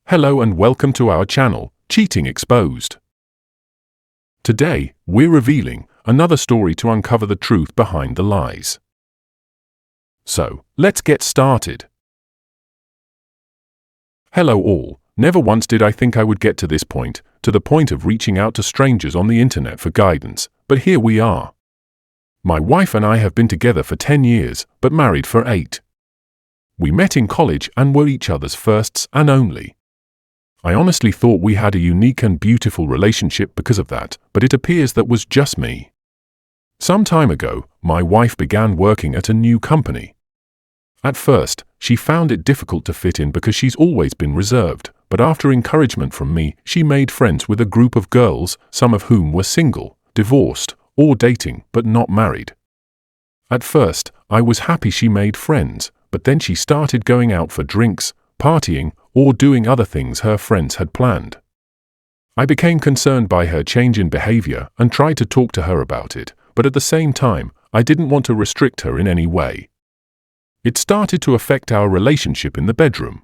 Hello and welcome to our channel, Cheating Exposed. Today, we're revealing another story to uncover the truth behind the lies. So, let's get started. Hello all. Never once did I think I would get to this point, to the point of reaching out to strangers on the internet for guidance, but here we are. My wife and I have been together for 10 years, but married for 8. We met in college and were each other's firsts and only. I honestly thought we had a unique and beautiful relationship because of that, but it appears that was just me. Some time ago, my wife began working at a new company. At first, she found it difficult to fit in because she's always been reserved, but after encouragement from me, she made friends with a group of girls, some of whom were single, divorced, or dating but not married. At first, I was happy she made friends, but then she started going out for drinks, partying, or doing other things her friends had planned. I became concerned by her change in behavior and tried to talk to her about it, but at the same time, I didn't want to restrict her in any way. It started to affect our relationship in the bedroom.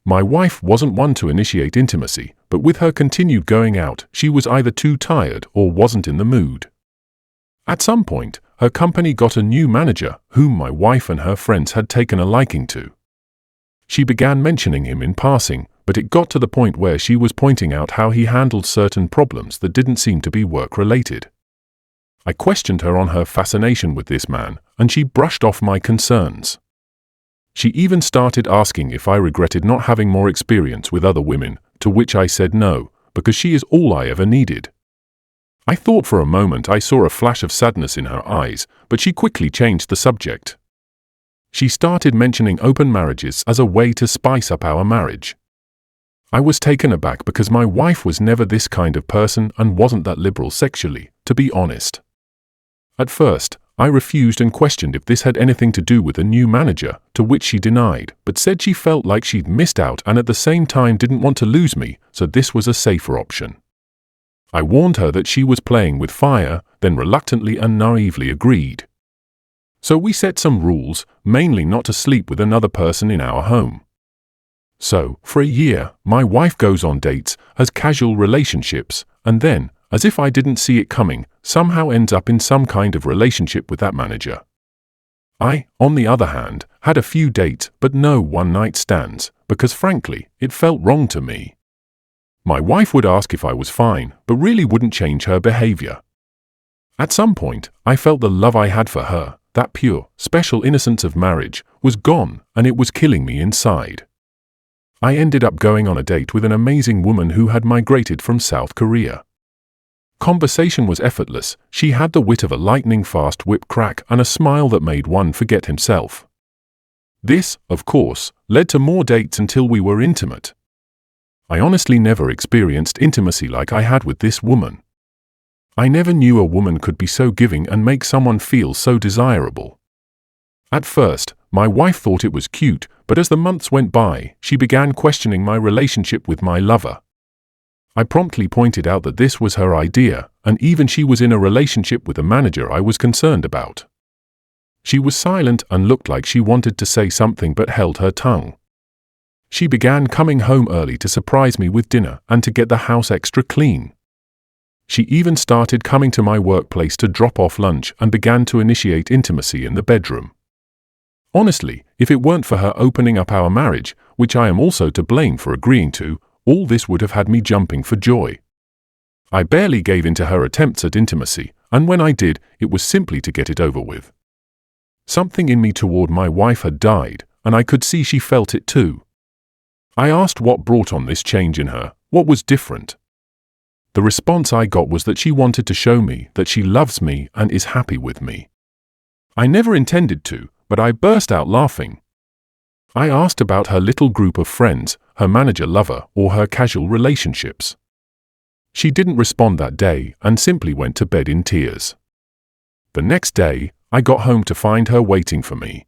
My wife wasn't one to initiate intimacy, but with her continued going out, she was either too tired or wasn't in the mood. At some point, her company got a new manager whom my wife and her friends had taken a liking to. She began mentioning him in passing, but it got to the point where she was pointing out how he handled certain problems that didn't seem to be work-related. I questioned her on her fascination with this man, and she brushed off my concerns. She even started asking if I regretted not having more experience with other women, to which I said no, because she is all I ever needed. I thought for a moment I saw a flash of sadness in her eyes, but she quickly changed the subject. She started mentioning open marriages as a way to spice up our marriage. I was taken aback because my wife was never this kind of person and wasn't that liberal sexually, to be honest. At first, I refused and questioned if this had anything to do with a new manager, to which she denied, but said she felt like she'd missed out and at the same time didn't want to lose me, so this was a safer option. I warned her that she was playing with fire, then reluctantly and naively agreed. So we set some rules, mainly not to sleep with another person in our home. So, for a year, my wife goes on dates, has casual relationships, and then, as if I didn't see it coming, somehow ends up in some kind of relationship with that manager. I, on the other hand, had a few dates but no one-night stands, because frankly, it felt wrong to me. My wife would ask if I was fine, but really wouldn't change her behavior. At some point, I felt the love I had for her, that pure, special innocence of marriage, was gone, and it was killing me inside. I ended up going on a date with an amazing woman who had migrated from South Korea. Conversation was effortless. She had the wit of a lightning-fast whip crack and a smile that made one forget himself. This, of course, led to more dates until we were intimate. I honestly never experienced intimacy like I had with this woman. I never knew a woman could be so giving and make someone feel so desirable. At first, my wife thought it was cute, but as the months went by, she began questioning my relationship with my lover. I promptly pointed out that this was her idea, and even she was in a relationship with a manager I was concerned about. She was silent and looked like she wanted to say something but held her tongue. She began coming home early to surprise me with dinner and to get the house extra clean. She even started coming to my workplace to drop off lunch and began to initiate intimacy in the bedroom. Honestly, if it weren't for her opening up our marriage, which I am also to blame for agreeing to, all this would have had me jumping for joy. I barely gave in to her attempts at intimacy, and when I did, it was simply to get it over with. Something in me toward my wife had died, and I could see she felt it too. I asked what brought on this change in her, what was different. The response I got was that she wanted to show me that she loves me and is happy with me. I never intended to, but I burst out laughing. I asked about her little group of friends, her manager-lover, or her casual relationships. She didn't respond that day and simply went to bed in tears. The next day, I got home to find her waiting for me.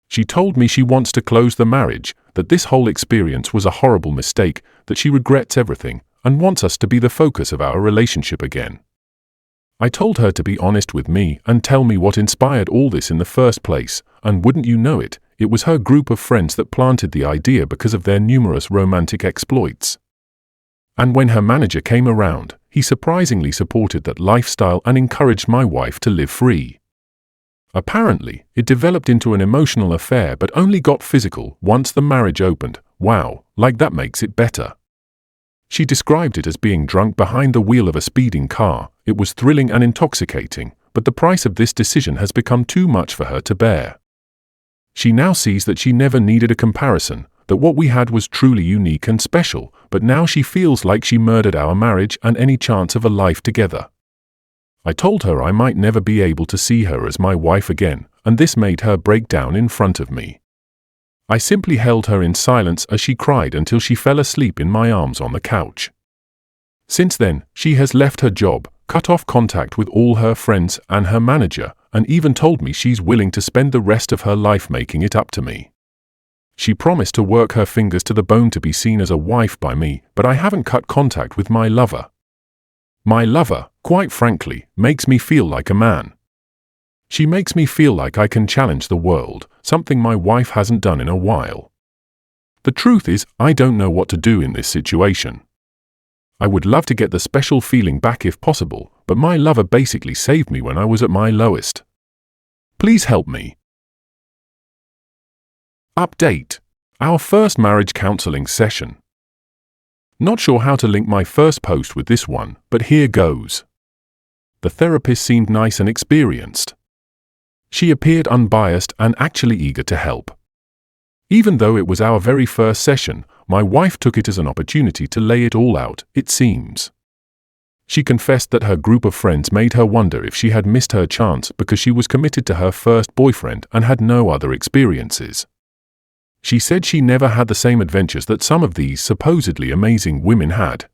She told me she wants to close the marriage, that this whole experience was a horrible mistake, that she regrets everything, and wants us to be the focus of our relationship again. I told her to be honest with me and tell me what inspired all this in the first place, and wouldn't you know it, it was her group of friends that planted the idea because of their numerous romantic exploits. And when her manager came around, he surprisingly supported that lifestyle and encouraged my wife to live free. Apparently, it developed into an emotional affair but only got physical once the marriage opened. Wow, like that makes it better. She described it as being drunk behind the wheel of a speeding car. It was thrilling and intoxicating, but the price of this decision has become too much for her to bear. She now sees that she never needed a comparison, that what we had was truly unique and special, but now she feels like she murdered our marriage and any chance of a life together. I told her I might never be able to see her as my wife again, and this made her break down in front of me. I simply held her in silence as she cried until she fell asleep in my arms on the couch. Since then, she has left her job, cut off contact with all her friends and her manager, and even told me she's willing to spend the rest of her life making it up to me. She promised to work her fingers to the bone to be seen as a wife by me, but I haven't cut contact with my lover. My lover, quite frankly, makes me feel like a man. She makes me feel like I can challenge the world, something my wife hasn't done in a while. The truth is, I don't know what to do in this situation. I would love to get the special feeling back if possible, but my lover basically saved me when I was at my lowest. Please help me. Update. Our first marriage counseling session. Not sure how to link my first post with this one, but here goes. The therapist seemed nice and experienced. She appeared unbiased and actually eager to help. Even though it was our very first session, my wife took it as an opportunity to lay it all out, it seems. She confessed that her group of friends made her wonder if she had missed her chance because she was committed to her first boyfriend and had no other experiences. She said she never had the same adventures that some of these supposedly amazing women had.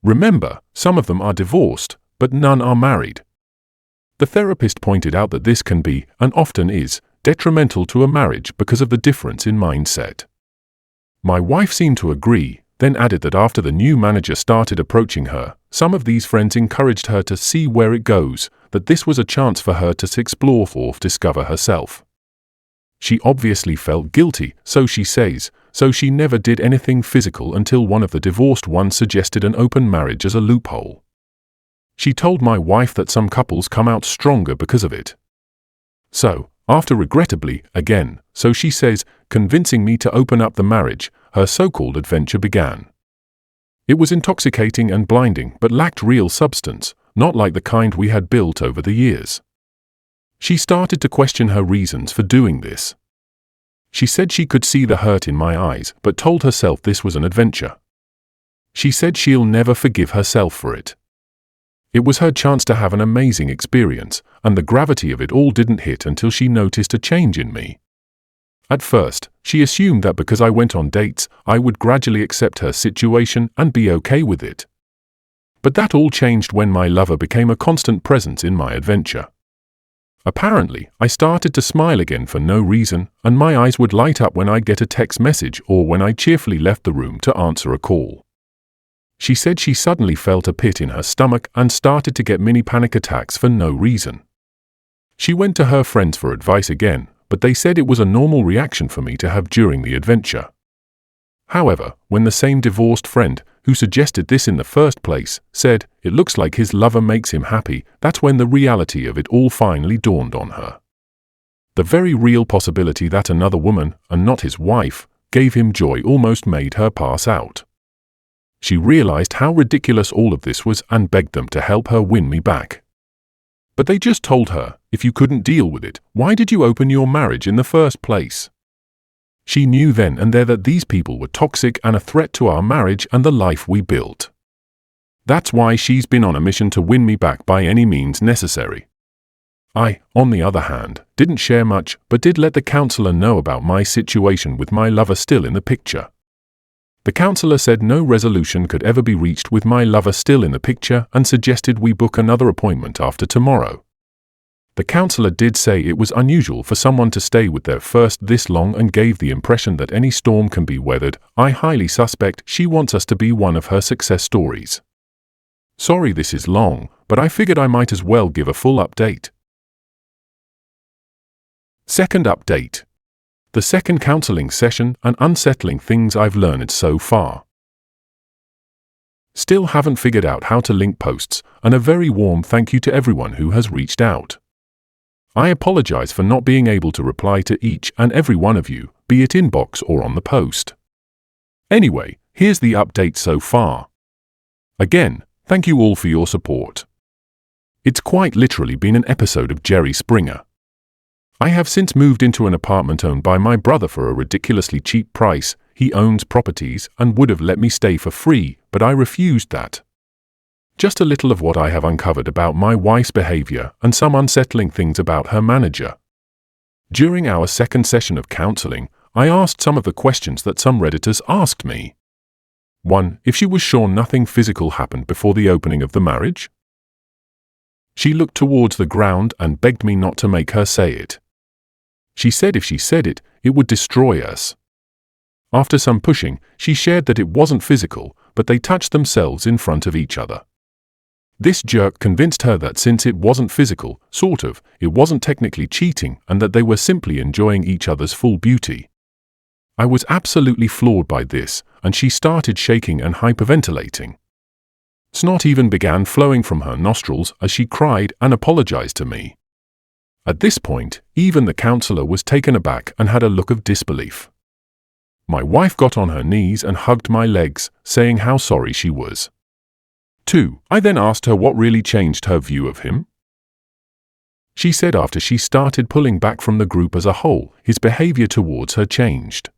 Remember, some of them are divorced, but none are married. The therapist pointed out that this can be, and often is, detrimental to a marriage because of the difference in mindset. My wife seemed to agree, then added that after the new manager started approaching her, some of these friends encouraged her to see where it goes, that this was a chance for her to explore or discover herself. She obviously felt guilty, so she says, so she never did anything physical until one of the divorced ones suggested an open marriage as a loophole. She told my wife that some couples come out stronger because of it. So, after regrettably, again, so she says, convincing me to open up the marriage, her so-called adventure began. It was intoxicating and blinding but lacked real substance, not like the kind we had built over the years. She started to question her reasons for doing this. She said she could see the hurt in my eyes but told herself this was an adventure. She said she'll never forgive herself for it. It was her chance to have an amazing experience, and the gravity of it all didn't hit until she noticed a change in me. At first, she assumed that because I went on dates, I would gradually accept her situation and be okay with it. But that all changed when my lover became a constant presence in my adventure. Apparently, I started to smile again for no reason, and my eyes would light up when I'd get a text message or when I cheerfully left the room to answer a call. She said she suddenly felt a pit in her stomach and started to get mini panic attacks for no reason. She went to her friends for advice again, but they said it was a normal reaction for me to have during the adventure. However, when the same divorced friend, who suggested this in the first place, said, "It looks like his lover makes him happy," that's when the reality of it all finally dawned on her. The very real possibility that another woman, and not his wife, gave him joy almost made her pass out. She realized how ridiculous all of this was and begged them to help her win me back. But they just told her, if you couldn't deal with it, why did you open your marriage in the first place? She knew then and there that these people were toxic and a threat to our marriage and the life we built. That's why she's been on a mission to win me back by any means necessary. I, on the other hand, didn't share much but did let the counselor know about my situation with my lover still in the picture. The counselor said no resolution could ever be reached with my lover still in the picture and suggested we book another appointment after tomorrow. The counselor did say it was unusual for someone to stay with their first this long and gave the impression that any storm can be weathered. I highly suspect she wants us to be one of her success stories. Sorry this is long, but I figured I might as well give a full update. Second update. the second counseling session, and unsettling things I've learned so far. Still haven't figured out how to link posts, and a very warm thank you to everyone who has reached out. I apologize for not being able to reply to each and every one of you, be it inbox or on the post. Anyway, here's the update so far. Again, thank you all for your support. It's quite literally been an episode of Jerry Springer. I have since moved into an apartment owned by my brother for a ridiculously cheap price. He owns properties and would have let me stay for free, but I refused that. Just a little of what I have uncovered about my wife's behavior and some unsettling things about her manager. During our second session of counseling, I asked some of the questions that some Redditors asked me. 1. If she was sure nothing physical happened before the opening of the marriage? She looked towards the ground and begged me not to make her say it. She said if she said it, it would destroy us. After some pushing, she shared that it wasn't physical, but they touched themselves in front of each other. This jerk convinced her that since it wasn't physical, it wasn't technically cheating and that they were simply enjoying each other's full beauty. I was absolutely floored by this, and she started shaking and hyperventilating. Snot even began flowing from her nostrils as she cried and apologized to me. At this point, even the counselor was taken aback and had a look of disbelief. My wife got on her knees and hugged my legs, saying how sorry she was. 2. I then asked her what really changed her view of him. She said after she started pulling back from the group as a whole, his behavior towards her changed.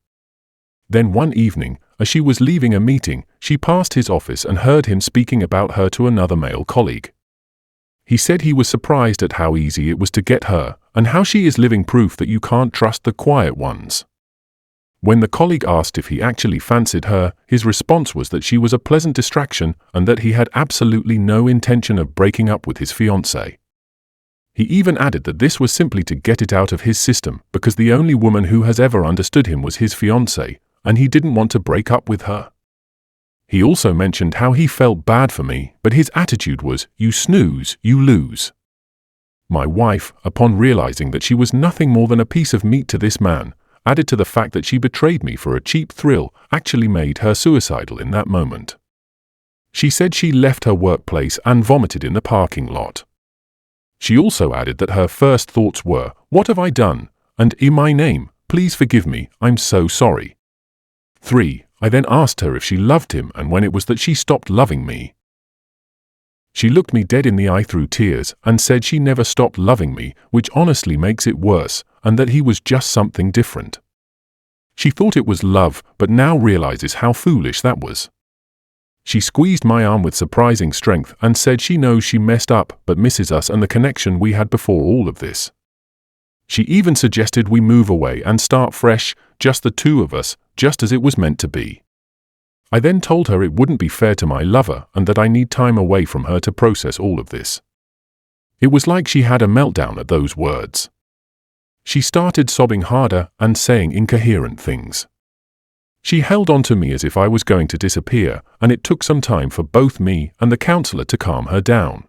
Then one evening, as she was leaving a meeting, she passed his office and heard him speaking about her to another male colleague. He said he was surprised at how easy it was to get her, and how she is living proof that you can't trust the quiet ones. When the colleague asked if he actually fancied her, his response was that she was a pleasant distraction and that he had absolutely no intention of breaking up with his fiancée. He even added that this was simply to get it out of his system because the only woman who has ever understood him was his fiancée, and he didn't want to break up with her. He also mentioned how he felt bad for me, but his attitude was, "You snooze, you lose." My wife, upon realizing that she was nothing more than a piece of meat to this man, added to the fact that she betrayed me for a cheap thrill, actually made her suicidal in that moment. She said she left her workplace and vomited in the parking lot. She also added that her first thoughts were, "What have I done? And in my name, please forgive me, I'm so sorry." 3. I then asked her if she loved him and when it was that she stopped loving me. She looked me dead in the eye through tears and said she never stopped loving me, which honestly makes it worse, and that he was just something different. She thought it was love, but now realizes how foolish that was. She squeezed my arm with surprising strength and said she knows she messed up but misses us and the connection we had before all of this. She even suggested we move away and start fresh, just the two of us, just as it was meant to be. I then told her it wouldn't be fair to my lover and that I need time away from her to process all of this. It was like she had a meltdown at those words. She started sobbing harder and saying incoherent things. She held on to me as if I was going to disappear, and it took some time for both me and the counselor to calm her down.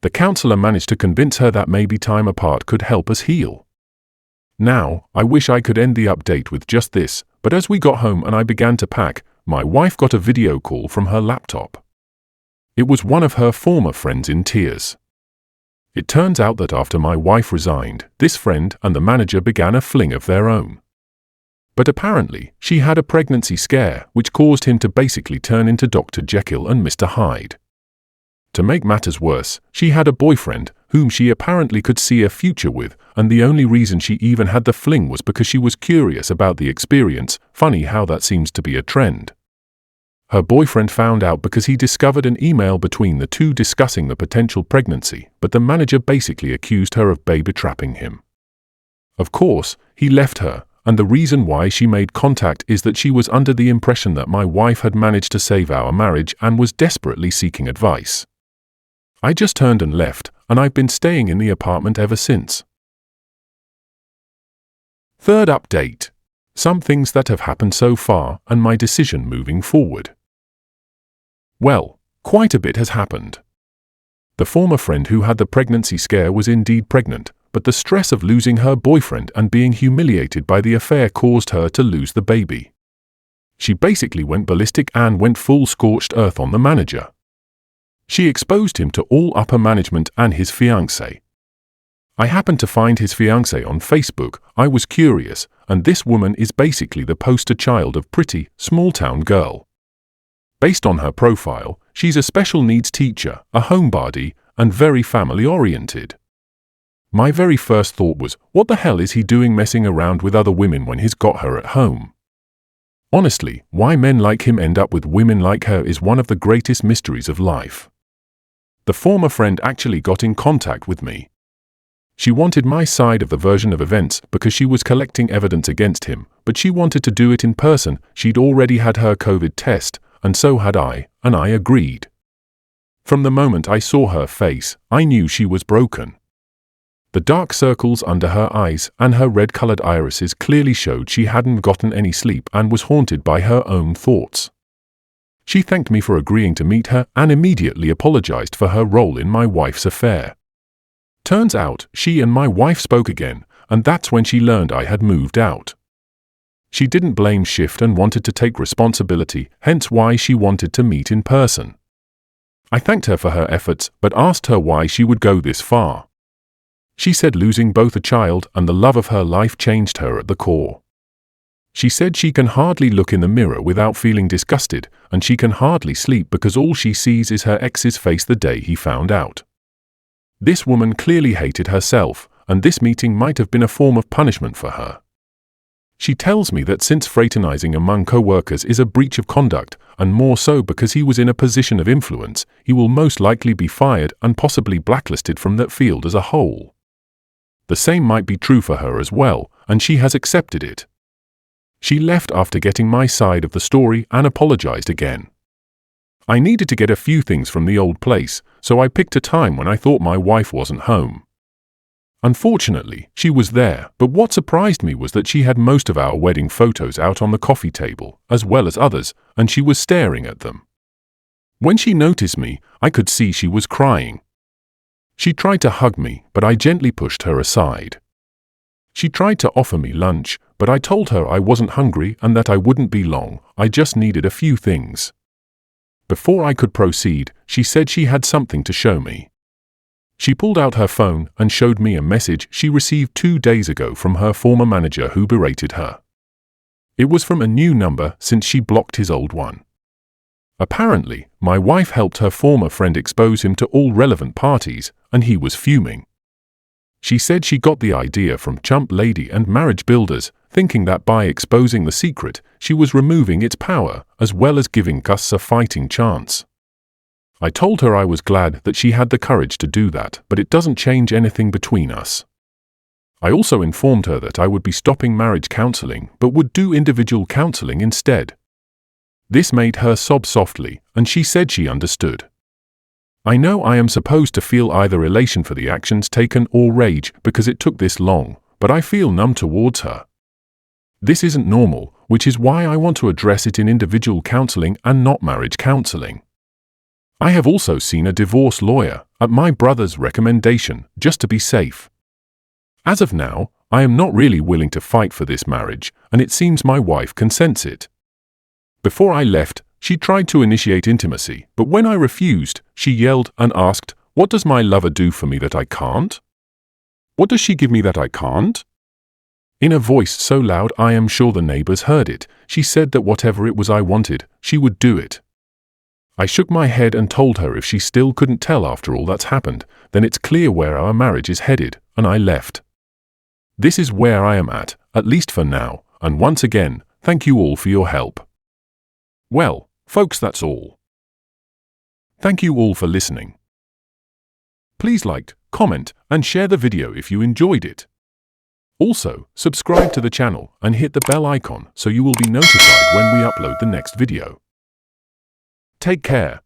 The counselor managed to convince her that maybe time apart could help us heal. Now, I wish I could end the update with just this, but as we got home and I began to pack, my wife got a video call from her laptop. It was one of her former friends in tears. It turns out that after my wife resigned, this friend and the manager began a fling of their own. But apparently, she had a pregnancy scare, which caused him to basically turn into Dr. Jekyll and Mr. Hyde. To make matters worse, she had a boyfriend, whom she apparently could see a future with, and the only reason she even had the fling was because she was curious about the experience. Funny how that seems to be a trend. Her boyfriend found out because he discovered an email between the two discussing the potential pregnancy, but the manager basically accused her of baby trapping him. Of course, he left her, and the reason why she made contact is that she was under the impression that my wife had managed to save our marriage and was desperately seeking advice. I just turned and left, and I've been staying in the apartment ever since. Third update. Some things that have happened so far and my decision moving forward. Well, quite a bit has happened. The former friend who had the pregnancy scare was indeed pregnant, but the stress of losing her boyfriend and being humiliated by the affair caused her to lose the baby. She basically went ballistic and went full scorched earth on the manager. She exposed him to all upper management and his fiancée. I happened to find his fiancée on Facebook. I was curious, and this woman is basically the poster child of pretty, small-town girl. Based on her profile, she's a special needs teacher, a homebody, and very family-oriented. My very first thought was, what the hell is he doing messing around with other women when he's got her at home? Honestly, why men like him end up with women like her is one of the greatest mysteries of life. The former friend actually got in contact with me. She wanted my side of the version of events because she was collecting evidence against him, but she wanted to do it in person. She'd already had her COVID test, and so had I, and I agreed. From the moment I saw her face, I knew she was broken. The dark circles under her eyes and her red-colored irises clearly showed she hadn't gotten any sleep and was haunted by her own thoughts. She thanked me for agreeing to meet her and immediately apologized for her role in my wife's affair. Turns out, she and my wife spoke again, and that's when she learned I had moved out. She didn't blame shift and wanted to take responsibility, hence why she wanted to meet in person. I thanked her for her efforts, but asked her why she would go this far. She said losing both a child and the love of her life changed her at the core. She said she can hardly look in the mirror without feeling disgusted, and she can hardly sleep because all she sees is her ex's face the day he found out. This woman clearly hated herself, and this meeting might have been a form of punishment for her. She tells me that since fraternizing among co-workers is a breach of conduct, and more so because he was in a position of influence, he will most likely be fired and possibly blacklisted from that field as a whole. The same might be true for her as well, and she has accepted it. She left after getting my side of the story and apologized again. I needed to get a few things from the old place, so I picked a time when I thought my wife wasn't home. Unfortunately, she was there, but what surprised me was that she had most of our wedding photos out on the coffee table, as well as others, and she was staring at them. When she noticed me, I could see she was crying. She tried to hug me, but I gently pushed her aside. She tried to offer me lunch, but I told her I wasn't hungry and that I wouldn't be long, I just needed a few things. Before I could proceed, she said she had something to show me. She pulled out her phone and showed me a message she received 2 days ago from her former manager who berated her. It was from a new number since she blocked his old one. Apparently, my wife helped her former friend expose him to all relevant parties, and he was fuming. She said she got the idea from Chump Lady and Marriage Builders, thinking that by exposing the secret, she was removing its power, as well as giving Gus a fighting chance. I told her I was glad that she had the courage to do that, but it doesn't change anything between us. I also informed her that I would be stopping marriage counseling, but would do individual counseling instead. This made her sob softly, and she said she understood. I know I am supposed to feel either elation for the actions taken or rage because it took this long, but I feel numb towards her. This isn't normal, which is why I want to address it in individual counseling and not marriage counseling. I have also seen a divorce lawyer, at my brother's recommendation, just to be safe. As of now, I am not really willing to fight for this marriage, and it seems my wife consents it. Before I left, she tried to initiate intimacy, but when I refused, she yelled and asked, "What does my lover do for me that I can't? What does she give me that I can't?" In a voice so loud I am sure the neighbors heard it, she said that whatever it was I wanted, she would do it. I shook my head and told her if she still couldn't tell after all that's happened, then it's clear where our marriage is headed, and I left. This is where I am at least for now, and once again, thank you all for your help. Well, folks, that's all. Thank you all for listening. Please like, comment, and share the video if you enjoyed it. Also, subscribe to the channel and hit the bell icon so you will be notified when we upload the next video. Take care.